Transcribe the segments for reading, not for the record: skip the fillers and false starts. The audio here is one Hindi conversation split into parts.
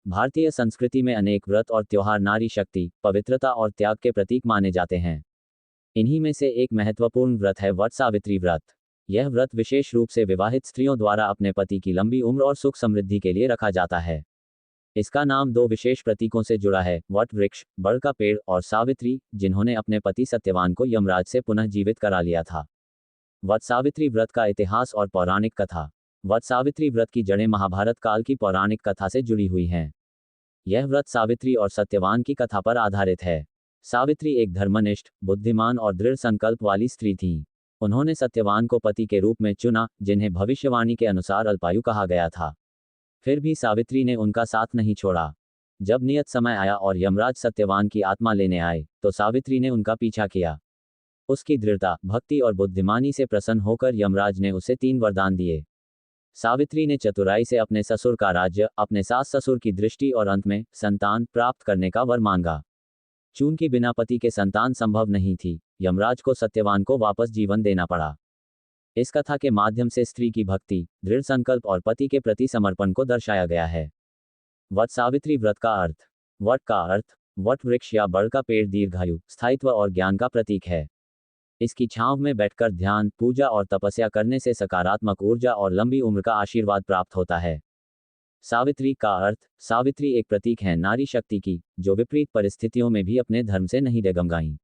भारतीय संस्कृति में अनेक व्रत और त्योहार नारी शक्ति, पवित्रता और त्याग के प्रतीक माने जाते हैं। इन्हीं में से एक महत्वपूर्ण व्रत है वट सावित्री व्रत। यह व्रत विशेष रूप से विवाहित स्त्रियों द्वारा अपने पति की लंबी उम्र और सुख समृद्धि के लिए रखा जाता है। इसका नाम दो विशेष प्रतीकों से जुड़ा है, वट वृक्ष, बड़ का पेड़, और सावित्री, जिन्होंने अपने पति सत्यवान को यमराज से पुनः जीवित करा लिया था। वट सावित्री व्रत का इतिहास और पौराणिक कथा। वट सावित्री व्रत की जड़ें महाभारत काल की पौराणिक कथा से जुड़ी हुई हैं। यह व्रत सावित्री और सत्यवान की कथा पर आधारित है। सावित्री एक धर्मनिष्ठ, बुद्धिमान और दृढ़ संकल्प वाली स्त्री थीं। उन्होंने सत्यवान को पति के रूप में चुना, जिन्हें भविष्यवाणी के अनुसार अल्पायु कहा गया था। फिर भी सावित्री ने उनका साथ नहीं छोड़ा। जब नियत समय आया और यमराज सत्यवान की आत्मा लेने आए, तो सावित्री ने उनका पीछा किया। उसकी दृढ़ता, भक्ति और बुद्धिमानी से प्रसन्न होकर यमराज ने उसे 3 वरदान दिए। सावित्री ने चतुराई से अपने ससुर का राज्य, अपने सास ससुर की दृष्टि और अंत में संतान प्राप्त करने का वर मांगा। चूंकि बिना पति के संतान संभव नहीं थी, यमराज को सत्यवान को वापस जीवन देना पड़ा। इस कथा के माध्यम से स्त्री की भक्ति, दृढ़ संकल्प और पति के प्रति समर्पण को दर्शाया गया है। वट सावित्री व्रत का अर्थ। वट का अर्थ वट वृक्ष या बड़ का पेड़ दीर्घायु, स्थायित्व और ज्ञान का प्रतीक है। इसकी छांव में बैठकर ध्यान, पूजा और तपस्या करने से सकारात्मक ऊर्जा और लंबी उम्र का आशीर्वाद प्राप्त होता है। सावित्री का अर्थ। सावित्री एक प्रतीक है नारी शक्ति की, जो विपरीत परिस्थितियों में भी अपने धर्म से नहीं डगमगाईं।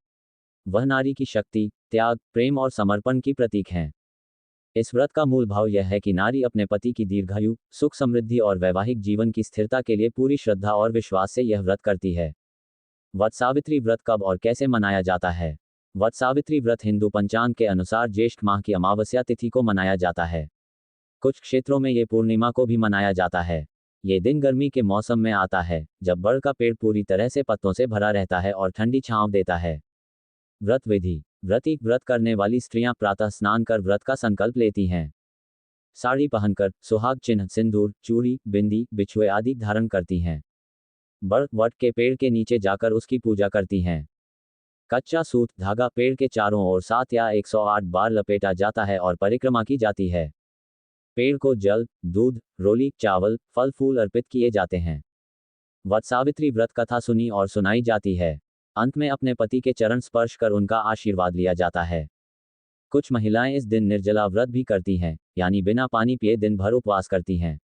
वह नारी की शक्ति, त्याग, प्रेम और समर्पण की प्रतीक हैं। इस व्रत का मूल भाव यह है कि नारी अपने पति की दीर्घायु, सुख समृद्धि और वैवाहिक जीवन की स्थिरता के लिए पूरी श्रद्धा और विश्वास से यह व्रत करती है। वट सावित्री व्रत कब और कैसे मनाया जाता है? वट सावित्री व्रत हिंदू पंचांग के अनुसार ज्येष्ठ माह की अमावस्या तिथि को मनाया जाता है। कुछ क्षेत्रों में ये पूर्णिमा को भी मनाया जाता है। ये दिन गर्मी के मौसम में आता है, जब बड़ का पेड़ पूरी तरह से पत्तों से भरा रहता है और ठंडी छांव देता है। व्रत विधि। व्रत करने वाली स्त्रियां प्रातः स्नान कर व्रत का संकल्प लेती हैं। साड़ी पहनकर, सुहाग चिन्ह, सिंदूर, चूड़ी, बिंदी, बिछुए आदि धारण करती हैं। बड़ वट के पेड़ के नीचे जाकर उसकी पूजा करती हैं। कच्चा सूत धागा पेड़ के चारों ओर 7 या 108 बार लपेटा जाता है और परिक्रमा की जाती है। पेड़ को जल, दूध, रोली, चावल, फल फूल अर्पित किए जाते हैं। वट सावित्री व्रत कथा सुनी और सुनाई जाती है। अंत में अपने पति के चरण स्पर्श कर उनका आशीर्वाद लिया जाता है। कुछ महिलाएं इस दिन निर्जला व्रत भी करती हैं, यानी बिना पानी पिए दिन भर उपवास करती हैं।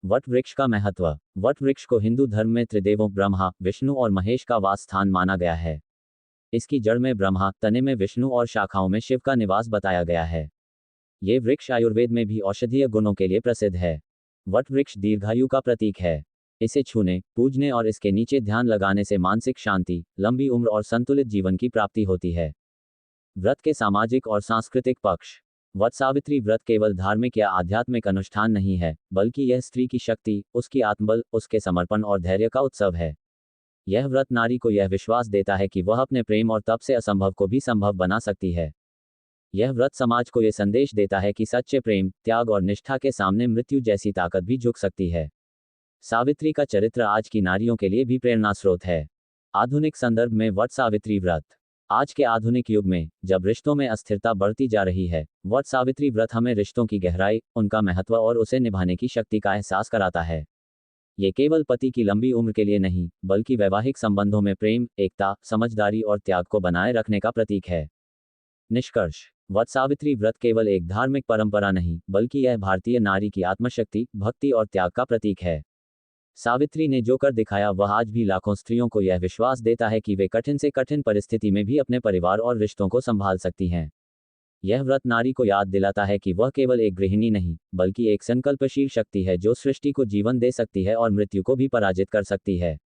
वट वृक्ष का महत्व। वट वृक्ष को हिंदू धर्म में त्रिदेवों ब्रह्मा, विष्णु और महेश का वास स्थान माना गया है। इसकी जड़ में ब्रह्मा, तने में विष्णु और शाखाओं में शिव का निवास बताया गया है। ये वृक्ष आयुर्वेद में भी औषधीय गुणों के लिए प्रसिद्ध है। वट वृक्ष दीर्घायु का प्रतीक है। इसे छूने, पूजने और इसके नीचे ध्यान लगाने से मानसिक शांति, लंबी उम्र और संतुलित जीवन की प्राप्ति होती है। व्रत के सामाजिक और सांस्कृतिक पक्ष। वट सावित्री व्रत केवल धार्मिक या आध्यात्मिक अनुष्ठान नहीं है, बल्कि यह स्त्री की शक्ति, उसकी आत्मबल, उसके समर्पण और धैर्य का उत्सव है। यह व्रत नारी को यह विश्वास देता है कि वह अपने प्रेम और तप से असंभव को भी संभव बना सकती है। यह व्रत समाज को यह संदेश देता है कि सच्चे प्रेम, त्याग और निष्ठा के सामने मृत्यु जैसी ताकत भी झुक सकती है। सावित्री का चरित्र आज की नारियों के लिए भी प्रेरणा स्रोत है। आधुनिक संदर्भ में वट सावित्री व्रत। आज के आधुनिक युग में, जब रिश्तों में अस्थिरता बढ़ती जा रही है, वट सावित्री व्रत हमें रिश्तों की गहराई, उनका महत्व और उसे निभाने की शक्ति का एहसास कराता है। ये केवल पति की लंबी उम्र के लिए नहीं, बल्कि वैवाहिक संबंधों में प्रेम, एकता, समझदारी और त्याग को बनाए रखने का प्रतीक है। निष्कर्ष। वट सावित्री व्रत केवल एक धार्मिक परंपरा नहीं, बल्कि यह भारतीय नारी की आत्मशक्ति, भक्ति और त्याग का प्रतीक है। सावित्री ने जो कर दिखाया वह आज भी लाखों स्त्रियों को यह विश्वास देता है कि वे कठिन से कठिन परिस्थिति में भी अपने परिवार और रिश्तों को संभाल सकती हैं। यह व्रत नारी को याद दिलाता है कि वह केवल एक गृहिणी नहीं, बल्कि एक संकल्पशील शक्ति है जो सृष्टि को जीवन दे सकती है और मृत्यु को भी पराजित कर सकती है।